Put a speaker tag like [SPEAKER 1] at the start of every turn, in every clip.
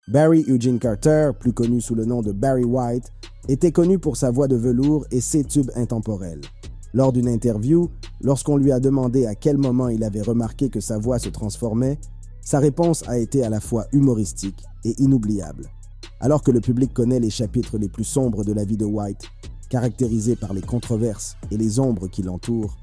[SPEAKER 1] Barry Eugene Carter, plus connu sous le nom de Barry White, était connu pour sa voix de velours et ses tubes intemporels. Lors d'une interview, lorsqu'on lui a demandé à quel moment il avait remarqué que sa voix se transformait, sa réponse a été à la fois humoristique et inoubliable. Alors que le public connaît les chapitres les plus sombres de la vie de White, caractérisés par les controverses et les ombres qui l'entourent,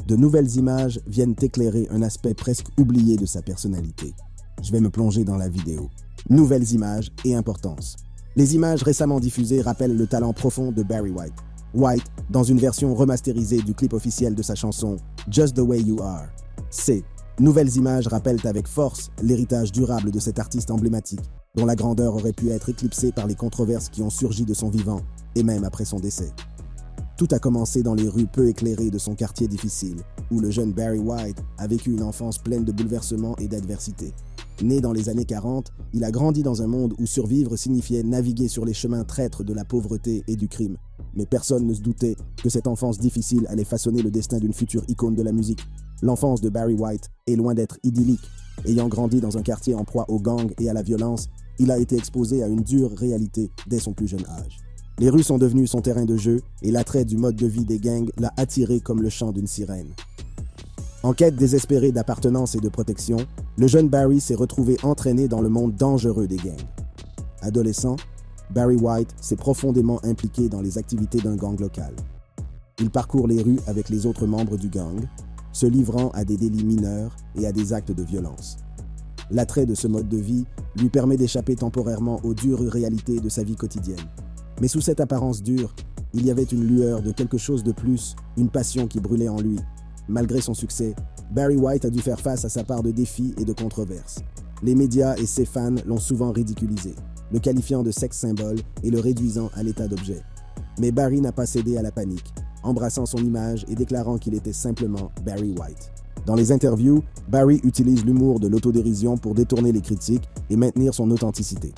[SPEAKER 1] de nouvelles images viennent éclairer un aspect presque oublié de sa personnalité. Je vais me plonger dans la vidéo. Nouvelles images et importance. Les images récemment diffusées rappellent le talent profond de Barry White. White, dans une version remasterisée du clip officiel de sa chanson « Just the Way You Are ». Ces nouvelles images rappellent avec force l'héritage durable de cet artiste emblématique, dont la grandeur aurait pu être éclipsée par les controverses qui ont surgi de son vivant, et même après son décès. Tout a commencé dans les rues peu éclairées de son quartier difficile, où le jeune Barry White a vécu une enfance pleine de bouleversements et d'adversités. Né dans les années 40, il a grandi dans un monde où survivre signifiait naviguer sur les chemins traîtres de la pauvreté et du crime. Mais personne ne se doutait que cette enfance difficile allait façonner le destin d'une future icône de la musique. L'enfance de Barry White est loin d'être idyllique. Ayant grandi dans un quartier en proie aux gangs et à la violence, il a été exposé à une dure réalité dès son plus jeune âge. Les rues sont devenues son terrain de jeu et l'attrait du mode de vie des gangs l'a attiré comme le chant d'une sirène. En quête désespérée d'appartenance et de protection, le jeune Barry s'est retrouvé entraîné dans le monde dangereux des gangs. Adolescent, Barry White s'est profondément impliqué dans les activités d'un gang local. Il parcourt les rues avec les autres membres du gang, se livrant à des délits mineurs et à des actes de violence. L'attrait de ce mode de vie lui permet d'échapper temporairement aux dures réalités de sa vie quotidienne. Mais sous cette apparence dure, il y avait une lueur de quelque chose de plus, une passion qui brûlait en lui. Malgré son succès, Barry White a dû faire face à sa part de défis et de controverses. Les médias et ses fans l'ont souvent ridiculisé, le qualifiant de sex symbole et le réduisant à l'état d'objet. Mais Barry n'a pas cédé à la panique, embrassant son image et déclarant qu'il était simplement Barry White. Dans les interviews, Barry utilise l'humour de l'autodérision pour détourner les critiques et maintenir son authenticité.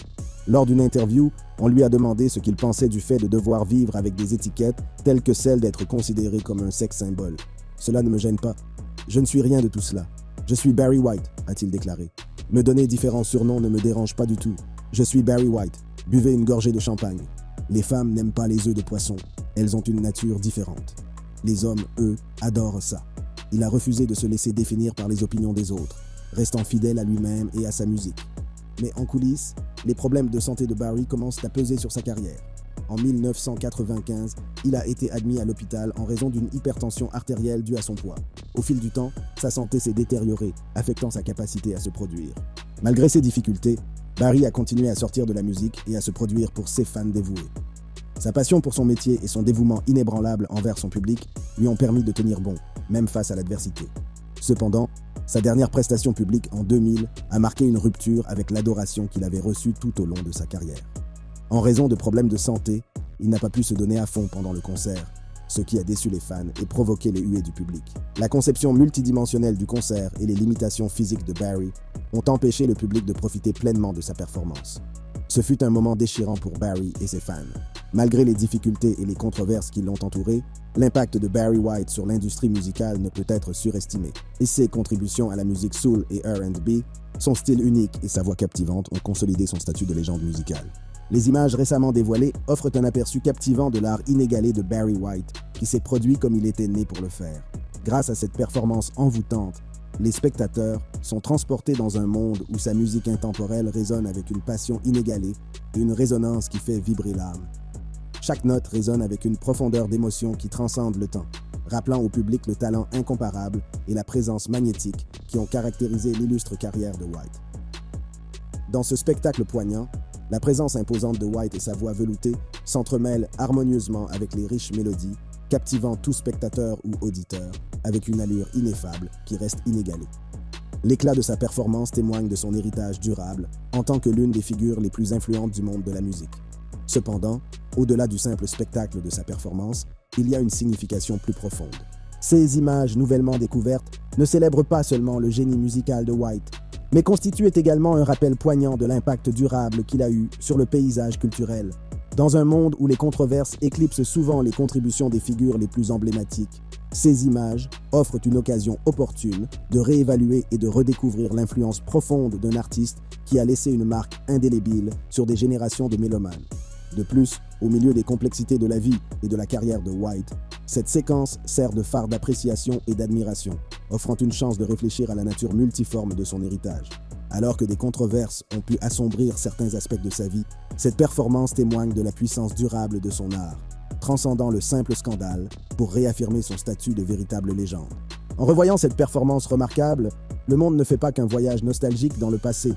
[SPEAKER 1] Lors d'une interview, on lui a demandé ce qu'il pensait du fait de devoir vivre avec des étiquettes telles que celle d'être considéré comme un sex symbole. « Cela ne me gêne pas. Je ne suis rien de tout cela. Je suis Barry White », a-t-il déclaré. « Me donner différents surnoms ne me dérange pas du tout. Je suis Barry White. Buvez une gorgée de champagne. Les femmes n'aiment pas les œufs de poisson. Elles ont une nature différente. Les hommes, eux, adorent ça. » Il a refusé de se laisser définir par les opinions des autres, restant fidèle à lui-même et à sa musique. Mais en coulisses, les problèmes de santé de Barry commencent à peser sur sa carrière. En 1995, il a été admis à l'hôpital en raison d'une hypertension artérielle due à son poids. Au fil du temps, sa santé s'est détériorée, affectant sa capacité à se produire. Malgré ces difficultés, Barry a continué à sortir de la musique et à se produire pour ses fans dévoués. Sa passion pour son métier et son dévouement inébranlable envers son public lui ont permis de tenir bon, même face à l'adversité. Cependant, sa dernière prestation publique en 2000 a marqué une rupture avec l'adoration qu'il avait reçue tout au long de sa carrière. En raison de problèmes de santé, il n'a pas pu se donner à fond pendant le concert, ce qui a déçu les fans et provoqué les huées du public. La conception multidimensionnelle du concert et les limitations physiques de Barry ont empêché le public de profiter pleinement de sa performance. Ce fut un moment déchirant pour Barry et ses fans. Malgré les difficultés et les controverses qui l'ont entouré, l'impact de Barry White sur l'industrie musicale ne peut être surestimé. Et ses contributions à la musique soul et R&B, son style unique et sa voix captivante ont consolidé son statut de légende musicale. Les images récemment dévoilées offrent un aperçu captivant de l'art inégalé de Barry White, qui s'est produit comme il était né pour le faire. Grâce à cette performance envoûtante, les spectateurs sont transportés dans un monde où sa musique intemporelle résonne avec une passion inégalée et une résonance qui fait vibrer l'âme. Chaque note résonne avec une profondeur d'émotion qui transcende le temps, rappelant au public le talent incomparable et la présence magnétique qui ont caractérisé l'illustre carrière de White. Dans ce spectacle poignant, la présence imposante de White et sa voix veloutée s'entremêlent harmonieusement avec les riches mélodies, captivant tout spectateur ou auditeur avec une allure ineffable qui reste inégalée. L'éclat de sa performance témoigne de son héritage durable en tant que l'une des figures les plus influentes du monde de la musique. Cependant, au-delà du simple spectacle de sa performance, il y a une signification plus profonde. Ces images nouvellement découvertes ne célèbrent pas seulement le génie musical de White, mais constituent également un rappel poignant de l'impact durable qu'il a eu sur le paysage culturel. Dans un monde où les controverses éclipsent souvent les contributions des figures les plus emblématiques, ces images offrent une occasion opportune de réévaluer et de redécouvrir l'influence profonde d'un artiste qui a laissé une marque indélébile sur des générations de mélomanes. De plus, au milieu des complexités de la vie et de la carrière de White, cette séquence sert de phare d'appréciation et d'admiration, offrant une chance de réfléchir à la nature multiforme de son héritage. Alors que des controverses ont pu assombrir certains aspects de sa vie, cette performance témoigne de la puissance durable de son art, transcendant le simple scandale pour réaffirmer son statut de véritable légende. En revoyant cette performance remarquable, le monde ne fait pas qu'un voyage nostalgique dans le passé,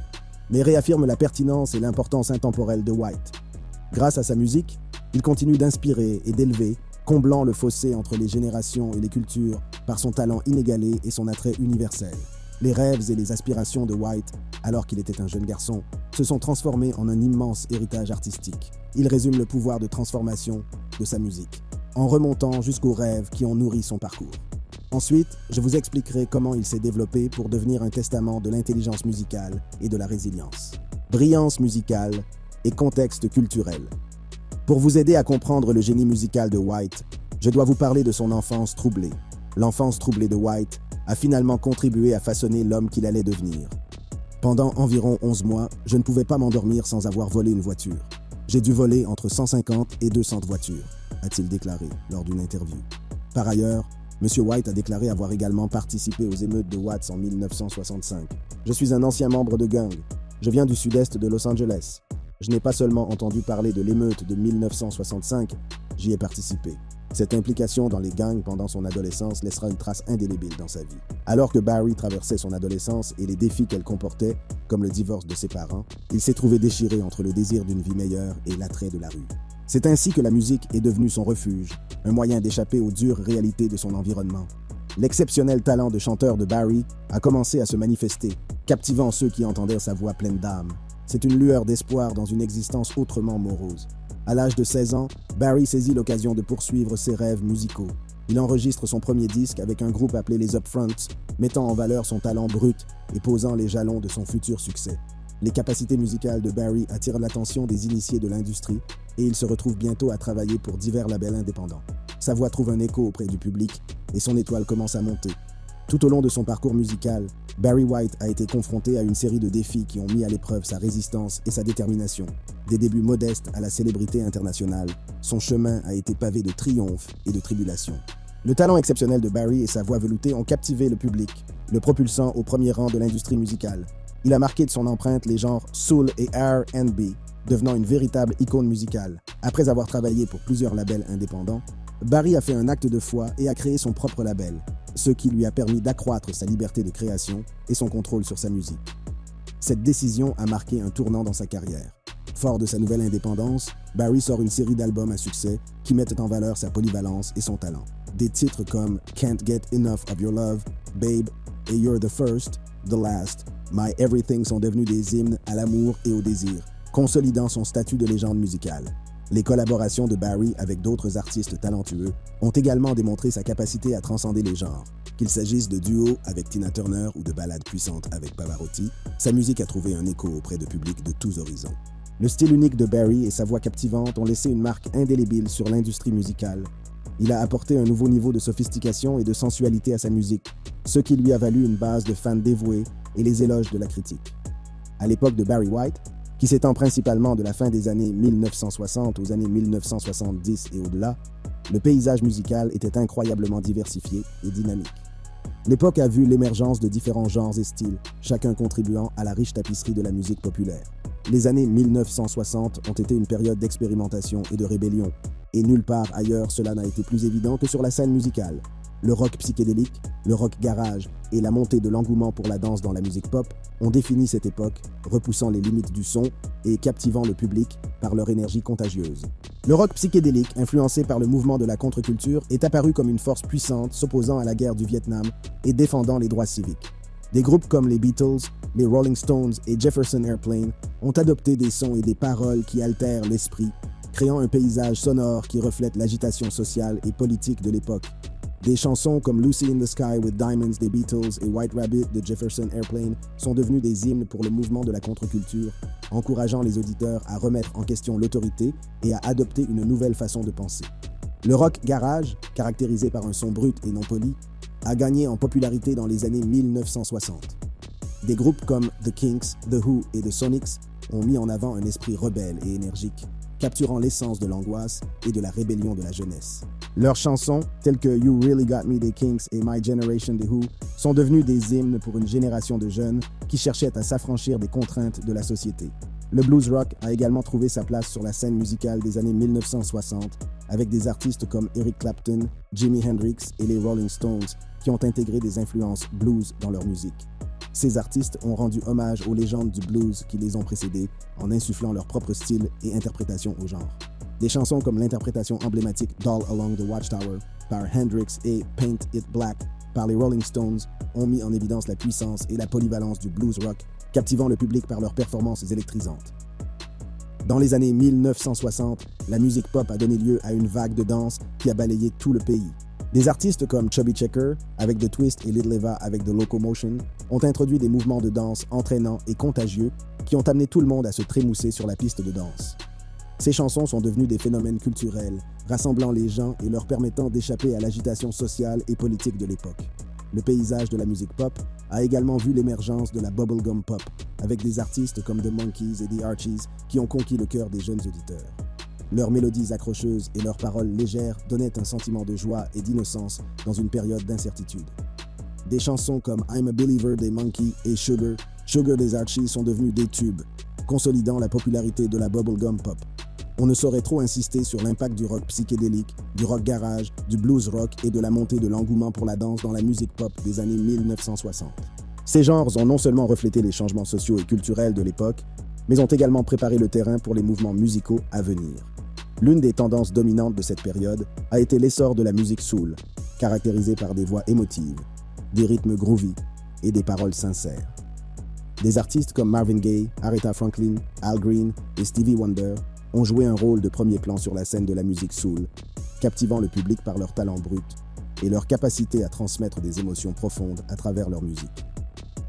[SPEAKER 1] mais réaffirme la pertinence et l'importance intemporelle de White. Grâce à sa musique, il continue d'inspirer et d'élever, comblant le fossé entre les générations et les cultures par son talent inégalé et son attrait universel. Les rêves et les aspirations de White, alors qu'il était un jeune garçon, se sont transformés en un immense héritage artistique. Il résume le pouvoir de transformation de sa musique, en remontant jusqu'aux rêves qui ont nourri son parcours. Ensuite, je vous expliquerai comment il s'est développé pour devenir un testament de l'intelligence musicale et de la résilience. Brillance musicale et contexte culturel. Pour vous aider à comprendre le génie musical de White, je dois vous parler de son enfance troublée. L'enfance troublée de White a finalement contribué à façonner l'homme qu'il allait devenir. Pendant environ 11 mois, je ne pouvais pas m'endormir sans avoir volé une voiture. J'ai dû voler entre 150 et 200 voitures, a-t-il déclaré lors d'une interview. Par ailleurs, M. White a déclaré avoir également participé aux émeutes de Watts en 1965. Je suis un ancien membre de gang. Je viens du sud-est de Los Angeles. Je n'ai pas seulement entendu parler de l'émeute de 1965, j'y ai participé. Cette implication dans les gangs pendant son adolescence laissera une trace indélébile dans sa vie. Alors que Barry traversait son adolescence et les défis qu'elle comportait, comme le divorce de ses parents, il s'est trouvé déchiré entre le désir d'une vie meilleure et l'attrait de la rue. C'est ainsi que la musique est devenue son refuge, un moyen d'échapper aux dures réalités de son environnement. L'exceptionnel talent de chanteur de Barry a commencé à se manifester, captivant ceux qui entendirent sa voix pleine d'âme. C'est une lueur d'espoir dans une existence autrement morose. À l'âge de 16 ans, Barry saisit l'occasion de poursuivre ses rêves musicaux. Il enregistre son premier disque avec un groupe appelé les Upfronts, mettant en valeur son talent brut et posant les jalons de son futur succès. Les capacités musicales de Barry attirent l'attention des initiés de l'industrie et il se retrouve bientôt à travailler pour divers labels indépendants. Sa voix trouve un écho auprès du public et son étoile commence à monter. Tout au long de son parcours musical, Barry White a été confronté à une série de défis qui ont mis à l'épreuve sa résistance et sa détermination. Des débuts modestes à la célébrité internationale, son chemin a été pavé de triomphes et de tribulations. Le talent exceptionnel de Barry et sa voix veloutée ont captivé le public, le propulsant au premier rang de l'industrie musicale. Il a marqué de son empreinte les genres soul et R&B, devenant une véritable icône musicale. Après avoir travaillé pour plusieurs labels indépendants, Barry a fait un acte de foi et a créé son propre label, ce qui lui a permis d'accroître sa liberté de création et son contrôle sur sa musique. Cette décision a marqué un tournant dans sa carrière. Fort de sa nouvelle indépendance, Barry sort une série d'albums à succès qui mettent en valeur sa polyvalence et son talent. Des titres comme Can't Get Enough of Your Love, Babe et You're the First, The Last, My Everything sont devenus des hymnes à l'amour et au désir, consolidant son statut de légende musicale. Les collaborations de Barry avec d'autres artistes talentueux ont également démontré sa capacité à transcender les genres. Qu'il s'agisse de duos avec Tina Turner ou de ballades puissantes avec Pavarotti, sa musique a trouvé un écho auprès de publics de tous horizons. Le style unique de Barry et sa voix captivante ont laissé une marque indélébile sur l'industrie musicale. Il a apporté un nouveau niveau de sophistication et de sensualité à sa musique, ce qui lui a valu une base de fans dévoués et les éloges de la critique. À l'époque de Barry White, qui s'étend principalement de la fin des années 1960 aux années 1970 et au-delà, le paysage musical était incroyablement diversifié et dynamique. L'époque a vu l'émergence de différents genres et styles, chacun contribuant à la riche tapisserie de la musique populaire. Les années 1960 ont été une période d'expérimentation et de rébellion, et nulle part ailleurs cela n'a été plus évident que sur la scène musicale. Le rock psychédélique, le rock garage et la montée de l'engouement pour la danse dans la musique pop ont défini cette époque, repoussant les limites du son et captivant le public par leur énergie contagieuse. Le rock psychédélique, influencé par le mouvement de la contre-culture, est apparu comme une force puissante s'opposant à la guerre du Vietnam et défendant les droits civiques. Des groupes comme les Beatles, les Rolling Stones et Jefferson Airplane ont adopté des sons et des paroles qui altèrent l'esprit, créant un paysage sonore qui reflète l'agitation sociale et politique de l'époque. Des chansons comme Lucy in the Sky with Diamonds des Beatles et White Rabbit de Jefferson Airplane sont devenues des hymnes pour le mouvement de la contre-culture, encourageant les auditeurs à remettre en question l'autorité et à adopter une nouvelle façon de penser. Le rock garage, caractérisé par un son brut et non poli, a gagné en popularité dans les années 1960. Des groupes comme The Kinks, The Who et The Sonics ont mis en avant un esprit rebelle et énergique, capturant l'essence de l'angoisse et de la rébellion de la jeunesse. Leurs chansons, telles que You Really Got Me des Kinks et My Generation des Who, sont devenues des hymnes pour une génération de jeunes qui cherchaient à s'affranchir des contraintes de la société. Le blues rock a également trouvé sa place sur la scène musicale des années 1960, avec des artistes comme Eric Clapton, Jimi Hendrix et les Rolling Stones qui ont intégré des influences blues dans leur musique. Ces artistes ont rendu hommage aux légendes du blues qui les ont précédés en insufflant leur propre style et interprétation au genre. Des chansons comme l'interprétation emblématique d'All Along the Watchtower par Hendrix et Paint It Black par les Rolling Stones ont mis en évidence la puissance et la polyvalence du blues rock, captivant le public par leurs performances électrisantes. Dans les années 1960, la musique pop a donné lieu à une vague de danse qui a balayé tout le pays. Des artistes comme Chubby Checker, avec The Twist et Little Eva avec The Locomotion, ont introduit des mouvements de danse entraînants et contagieux qui ont amené tout le monde à se trémousser sur la piste de danse. Ces chansons sont devenues des phénomènes culturels, rassemblant les gens et leur permettant d'échapper à l'agitation sociale et politique de l'époque. Le paysage de la musique pop a également vu l'émergence de la bubblegum pop, avec des artistes comme The Monkees et The Archies qui ont conquis le cœur des jeunes auditeurs. Leurs mélodies accrocheuses et leurs paroles légères donnaient un sentiment de joie et d'innocence dans une période d'incertitude. Des chansons comme I'm a Believer des Monkees et Sugar des Archies sont devenues des tubes, consolidant la popularité de la bubblegum pop. On ne saurait trop insister sur l'impact du rock psychédélique, du rock garage, du blues rock et de la montée de l'engouement pour la danse dans la musique pop des années 1960. Ces genres ont non seulement reflété les changements sociaux et culturels de l'époque, mais ont également préparé le terrain pour les mouvements musicaux à venir. L'une des tendances dominantes de cette période a été l'essor de la musique soul, caractérisée par des voix émotives, des rythmes groovy et des paroles sincères. Des artistes comme Marvin Gaye, Aretha Franklin, Al Green et Stevie Wonder ont joué un rôle de premier plan sur la scène de la musique soul, captivant le public par leur talent brut et leur capacité à transmettre des émotions profondes à travers leur musique.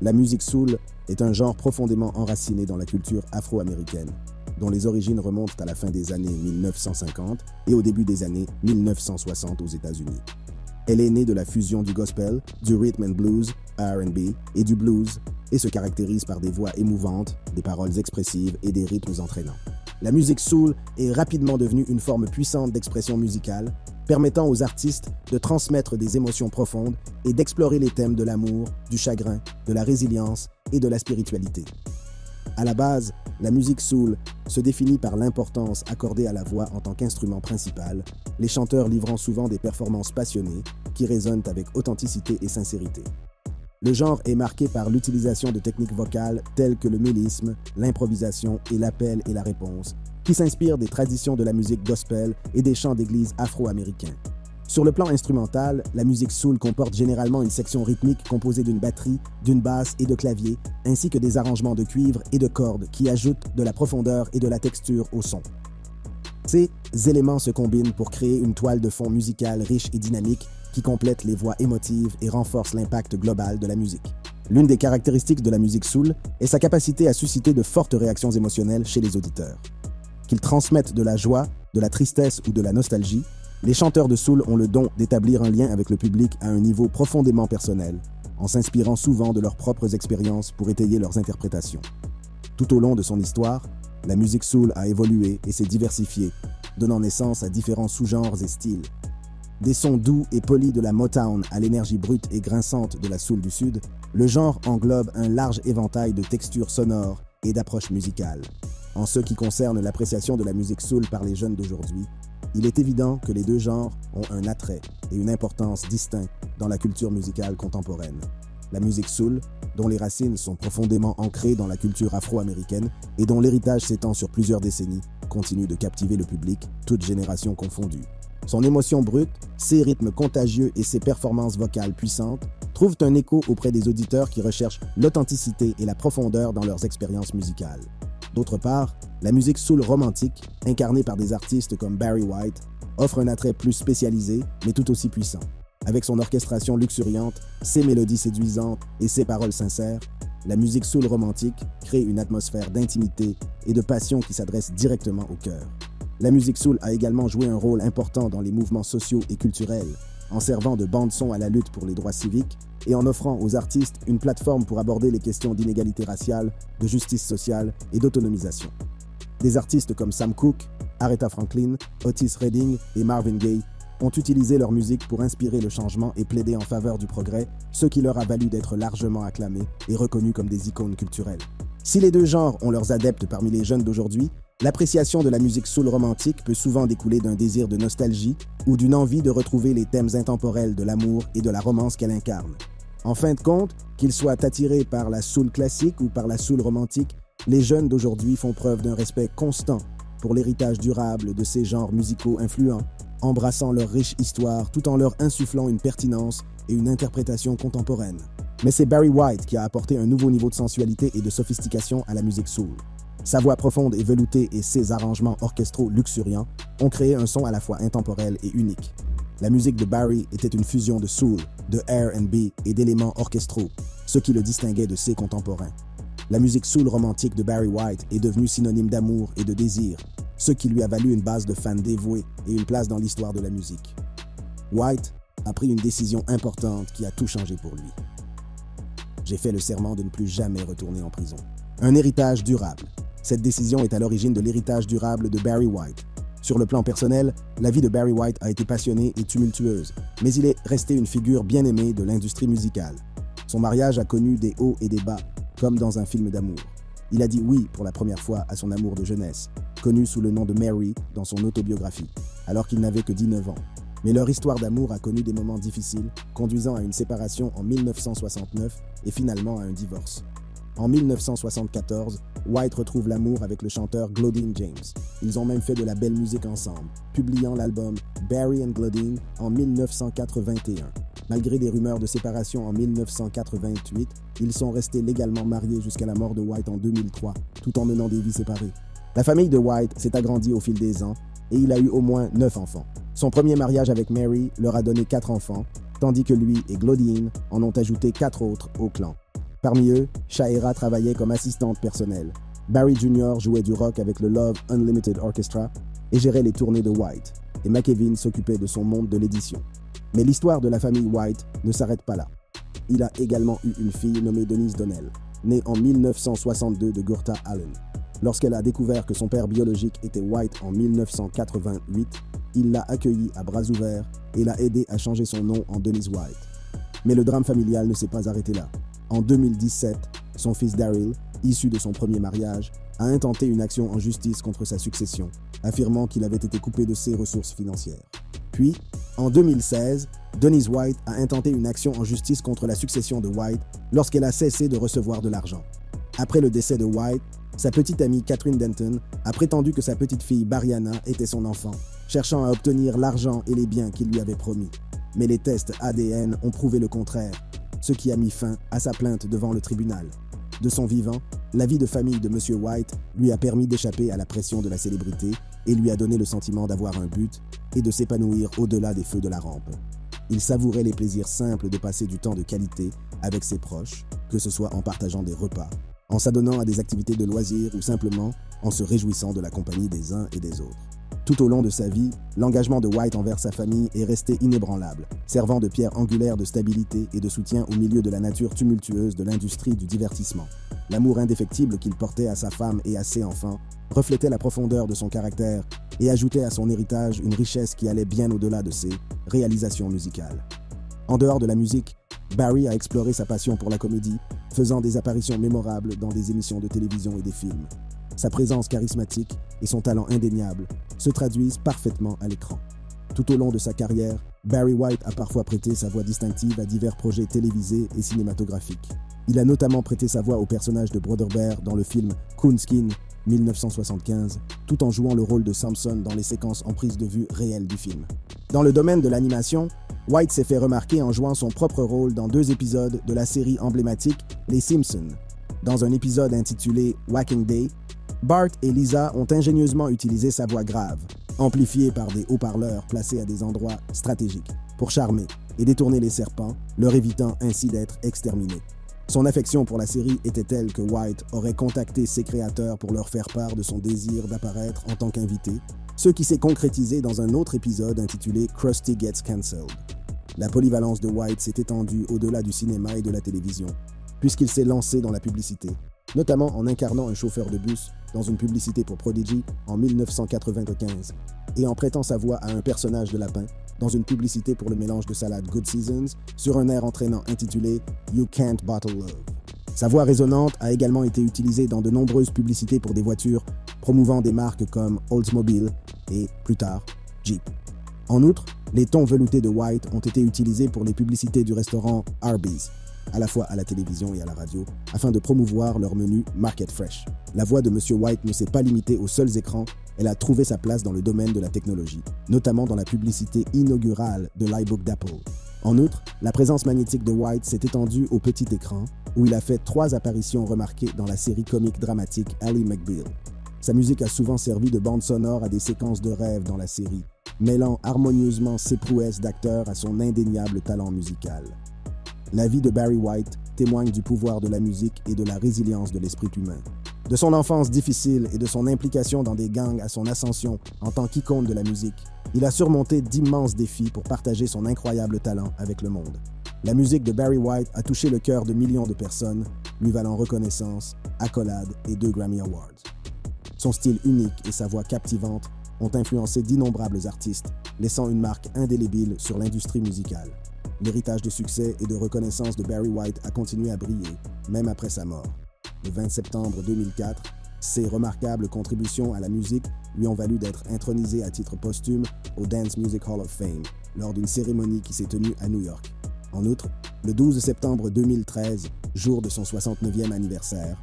[SPEAKER 1] La musique soul est un genre profondément enraciné dans la culture afro-américaine, dont les origines remontent à la fin des années 1950 et au début des années 1960 aux États-Unis. Elle est née de la fusion du gospel, du rhythm and blues, R&B et du blues, et se caractérise par des voix émouvantes, des paroles expressives et des rythmes entraînants. La musique soul est rapidement devenue une forme puissante d'expression musicale, permettant aux artistes de transmettre des émotions profondes et d'explorer les thèmes de l'amour, du chagrin, de la résilience et de la spiritualité. À la base, la musique soul se définit par l'importance accordée à la voix en tant qu'instrument principal, les chanteurs livrant souvent des performances passionnées qui résonnent avec authenticité et sincérité. Le genre est marqué par l'utilisation de techniques vocales telles que le mélisme, l'improvisation et l'appel et la réponse, qui s'inspirent des traditions de la musique gospel et des chants d'église afro-américains. Sur le plan instrumental, la musique soul comporte généralement une section rythmique composée d'une batterie, d'une basse et de claviers, ainsi que des arrangements de cuivre et de cordes qui ajoutent de la profondeur et de la texture au son. Ces éléments se combinent pour créer une toile de fond musicale riche et dynamique qui complète les voix émotives et renforce l'impact global de la musique. L'une des caractéristiques de la musique soul est sa capacité à susciter de fortes réactions émotionnelles chez les auditeurs. Qu'ils transmettent de la joie, de la tristesse ou de la nostalgie, les chanteurs de soul ont le don d'établir un lien avec le public à un niveau profondément personnel, en s'inspirant souvent de leurs propres expériences pour étayer leurs interprétations. Tout au long de son histoire, la musique soul a évolué et s'est diversifiée, donnant naissance à différents sous-genres et styles. Des sons doux et polis de la Motown à l'énergie brute et grinçante de la soul du Sud, le genre englobe un large éventail de textures sonores et d'approches musicales. En ce qui concerne l'appréciation de la musique soul par les jeunes d'aujourd'hui, il est évident que les deux genres ont un attrait et une importance distincts dans la culture musicale contemporaine. La musique soul, dont les racines sont profondément ancrées dans la culture afro-américaine et dont l'héritage s'étend sur plusieurs décennies, continue de captiver le public, toutes générations confondues. Son émotion brute, ses rythmes contagieux et ses performances vocales puissantes trouvent un écho auprès des auditeurs qui recherchent l'authenticité et la profondeur dans leurs expériences musicales. D'autre part, la musique soul romantique, incarnée par des artistes comme Barry White, offre un attrait plus spécialisé, mais tout aussi puissant. Avec son orchestration luxuriante, ses mélodies séduisantes et ses paroles sincères, la musique soul romantique crée une atmosphère d'intimité et de passion qui s'adresse directement au cœur. La musique soul a également joué un rôle important dans les mouvements sociaux et culturels, en servant de bande-son à la lutte pour les droits civiques et en offrant aux artistes une plateforme pour aborder les questions d'inégalité raciale, de justice sociale et d'autonomisation. Des artistes comme Sam Cooke, Aretha Franklin, Otis Redding et Marvin Gaye ont utilisé leur musique pour inspirer le changement et plaider en faveur du progrès, ce qui leur a valu d'être largement acclamés et reconnus comme des icônes culturelles. Si les deux genres ont leurs adeptes parmi les jeunes d'aujourd'hui, l'appréciation de la musique soul romantique peut souvent découler d'un désir de nostalgie ou d'une envie de retrouver les thèmes intemporels de l'amour et de la romance qu'elle incarne. En fin de compte, qu'ils soient attirés par la soul classique ou par la soul romantique, les jeunes d'aujourd'hui font preuve d'un respect constant pour l'héritage durable de ces genres musicaux influents, embrassant leur riche histoire tout en leur insufflant une pertinence et une interprétation contemporaine. Mais c'est Barry White qui a apporté un nouveau niveau de sensualité et de sophistication à la musique soul. Sa voix profonde et veloutée et ses arrangements orchestraux luxuriants ont créé un son à la fois intemporel et unique. La musique de Barry était une fusion de soul, de R&B et d'éléments orchestraux, ce qui le distinguait de ses contemporains. La musique soul romantique de Barry White est devenue synonyme d'amour et de désir, ce qui lui a valu une base de fans dévoués et une place dans l'histoire de la musique. White a pris une décision importante qui a tout changé pour lui. J'ai fait le serment de ne plus jamais retourner en prison. Un héritage durable. Cette décision est à l'origine de l'héritage durable de Barry White. Sur le plan personnel, la vie de Barry White a été passionnée et tumultueuse, mais il est resté une figure bien aimée de l'industrie musicale. Son mariage a connu des hauts et des bas, comme dans un film d'amour. Il a dit oui pour la première fois à son amour de jeunesse, connu sous le nom de Mary dans son autobiographie, alors qu'il n'avait que 19 ans. Mais leur histoire d'amour a connu des moments difficiles, conduisant à une séparation en 1969 et finalement à un divorce. En 1974, White retrouve l'amour avec le chanteur Claudine James. Ils ont même fait de la belle musique ensemble, publiant l'album Barry and Claudine en 1981. Malgré des rumeurs de séparation en 1988, ils sont restés légalement mariés jusqu'à la mort de White en 2003, tout en menant des vies séparées. La famille de White s'est agrandie au fil des ans et il a eu au moins 9 enfants. Son premier mariage avec Mary leur a donné 4 enfants, tandis que lui et Claudine en ont ajouté 4 autres au clan. Parmi eux, Shaira travaillait comme assistante personnelle. Barry Jr. jouait du rock avec le Love Unlimited Orchestra et gérait les tournées de White, et McKevin s'occupait de son monde de l'édition. Mais l'histoire de la famille White ne s'arrête pas là. Il a également eu une fille nommée Denise Donnell, née en 1962 de Gurta Allen. Lorsqu'elle a découvert que son père biologique était White en 1988, il l'a accueillie à bras ouverts et l'a aidé à changer son nom en Denise White. Mais le drame familial ne s'est pas arrêté là. En 2017, son fils Daryl, issu de son premier mariage, a intenté une action en justice contre sa succession, affirmant qu'il avait été coupé de ses ressources financières. Puis, en 2016, Denise White a intenté une action en justice contre la succession de White lorsqu'elle a cessé de recevoir de l'argent. Après le décès de White, sa petite amie Catherine Denton a prétendu que sa petite fille Bariana était son enfant, cherchant à obtenir l'argent et les biens qu'il lui avait promis. Mais les tests ADN ont prouvé le contraire, ce qui a mis fin à sa plainte devant le tribunal. De son vivant, la vie de famille de M. White lui a permis d'échapper à la pression de la célébrité et lui a donné le sentiment d'avoir un but et de s'épanouir au-delà des feux de la rampe. Il savourait les plaisirs simples de passer du temps de qualité avec ses proches, que ce soit en partageant des repas, en s'adonnant à des activités de loisirs ou simplement en se réjouissant de la compagnie des uns et des autres. Tout au long de sa vie, l'engagement de White envers sa famille est resté inébranlable, servant de pierre angulaire de stabilité et de soutien au milieu de la nature tumultueuse de l'industrie du divertissement. L'amour indéfectible qu'il portait à sa femme et à ses enfants reflétait la profondeur de son caractère et ajoutait à son héritage une richesse qui allait bien au-delà de ses réalisations musicales. En dehors de la musique, Barry a exploré sa passion pour la comédie, faisant des apparitions mémorables dans des émissions de télévision et des films. Sa présence charismatique et son talent indéniable se traduisent parfaitement à l'écran. Tout au long de sa carrière, Barry White a parfois prêté sa voix distinctive à divers projets télévisés et cinématographiques. Il a notamment prêté sa voix au personnage de Brother Bear dans le film Coonskin 1975, tout en jouant le rôle de Samson dans les séquences en prise de vue réelle du film. Dans le domaine de l'animation, White s'est fait remarquer en jouant son propre rôle dans 2 épisodes de la série emblématique Les Simpsons. Dans un épisode intitulé Whacking Day, Bart et Lisa ont ingénieusement utilisé sa voix grave, amplifiée par des haut-parleurs placés à des endroits stratégiques, pour charmer et détourner les serpents, leur évitant ainsi d'être exterminés. Son affection pour la série était telle que White aurait contacté ses créateurs pour leur faire part de son désir d'apparaître en tant qu'invité, ce qui s'est concrétisé dans un autre épisode intitulé Krusty Gets Cancelled. La polyvalence de White s'est étendue au-delà du cinéma et de la télévision, puisqu'il s'est lancé dans la publicité, notamment en incarnant un chauffeur de bus dans une publicité pour Prodigy en 1995 et en prêtant sa voix à un personnage de lapin dans une publicité pour le mélange de salade Good Seasons sur un air entraînant intitulé You Can't Bottle Love. Sa voix résonnante a également été utilisée dans de nombreuses publicités pour des voitures promouvant des marques comme Oldsmobile et, plus tard, Jeep. En outre, les tons veloutés de White ont été utilisés pour les publicités du restaurant Arby's, à la fois à la télévision et à la radio, afin de promouvoir leur menu Market Fresh. La voix de M. White ne s'est pas limitée aux seuls écrans, elle a trouvé sa place dans le domaine de la technologie, notamment dans la publicité inaugurale de l'iBook d'Apple. En outre, la présence magnétique de White s'est étendue au petit écran, où il a fait 3 apparitions remarquées dans la série comique dramatique Ally McBeal. Sa musique a souvent servi de bande sonore à des séquences de rêve dans la série, mêlant harmonieusement ses prouesses d'acteur à son indéniable talent musical. La vie de Barry White témoigne du pouvoir de la musique et de la résilience de l'esprit humain. De son enfance difficile et de son implication dans des gangs à son ascension en tant qu'icône de la musique, il a surmonté d'immenses défis pour partager son incroyable talent avec le monde. La musique de Barry White a touché le cœur de millions de personnes, lui valant reconnaissance, accolades et 2 Grammy Awards. Son style unique et sa voix captivante ont influencé d'innombrables artistes, laissant une marque indélébile sur l'industrie musicale. L'héritage de succès et de reconnaissance de Barry White a continué à briller, même après sa mort. Le 20 septembre 2004, ses remarquables contributions à la musique lui ont valu d'être intronisé à titre posthume au Dance Music Hall of Fame lors d'une cérémonie qui s'est tenue à New York. En outre, le 12 septembre 2013, jour de son 69e anniversaire,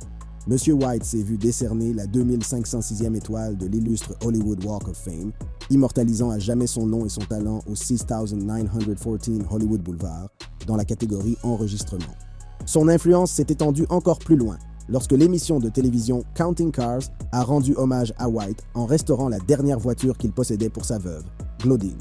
[SPEAKER 1] M. White s'est vu décerner la 2506e étoile de l'illustre Hollywood Walk of Fame, immortalisant à jamais son nom et son talent au 6914 Hollywood Boulevard, dans la catégorie enregistrement. Son influence s'est étendue encore plus loin, lorsque l'émission de télévision Counting Cars a rendu hommage à White en restaurant la dernière voiture qu'il possédait pour sa veuve, Claudine.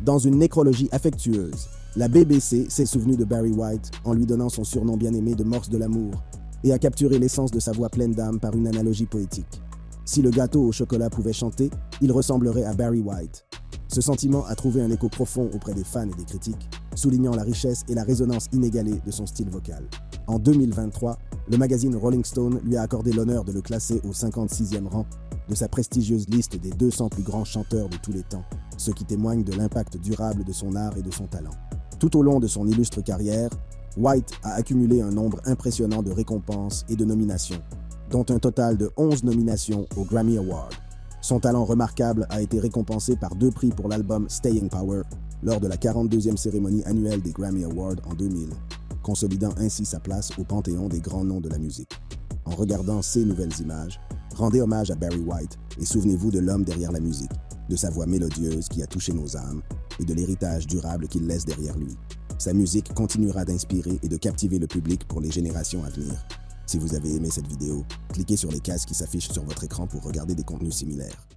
[SPEAKER 1] Dans une nécrologie affectueuse, la BBC s'est souvenue de Barry White en lui donnant son surnom bien-aimé de Morse de l'amour et a capturé l'essence de sa voix pleine d'âme par une analogie poétique. Si le gâteau au chocolat pouvait chanter, il ressemblerait à Barry White. Ce sentiment a trouvé un écho profond auprès des fans et des critiques, soulignant la richesse et la résonance inégalée de son style vocal. En 2023, le magazine Rolling Stone lui a accordé l'honneur de le classer au 56e rang de sa prestigieuse liste des 200 plus grands chanteurs de tous les temps, ce qui témoigne de l'impact durable de son art et de son talent. Tout au long de son illustre carrière, White a accumulé un nombre impressionnant de récompenses et de nominations, dont un total de 11 nominations aux Grammy Awards. Son talent remarquable a été récompensé par 2 prix pour l'album Staying Power lors de la 42e cérémonie annuelle des Grammy Awards en 2000, consolidant ainsi sa place au panthéon des grands noms de la musique. En regardant ces nouvelles images, rendez hommage à Barry White et souvenez-vous de l'homme derrière la musique, de sa voix mélodieuse qui a touché nos âmes et de l'héritage durable qu'il laisse derrière lui. Sa musique continuera d'inspirer et de captiver le public pour les générations à venir. Si vous avez aimé cette vidéo, cliquez sur les cases qui s'affichent sur votre écran pour regarder des contenus similaires.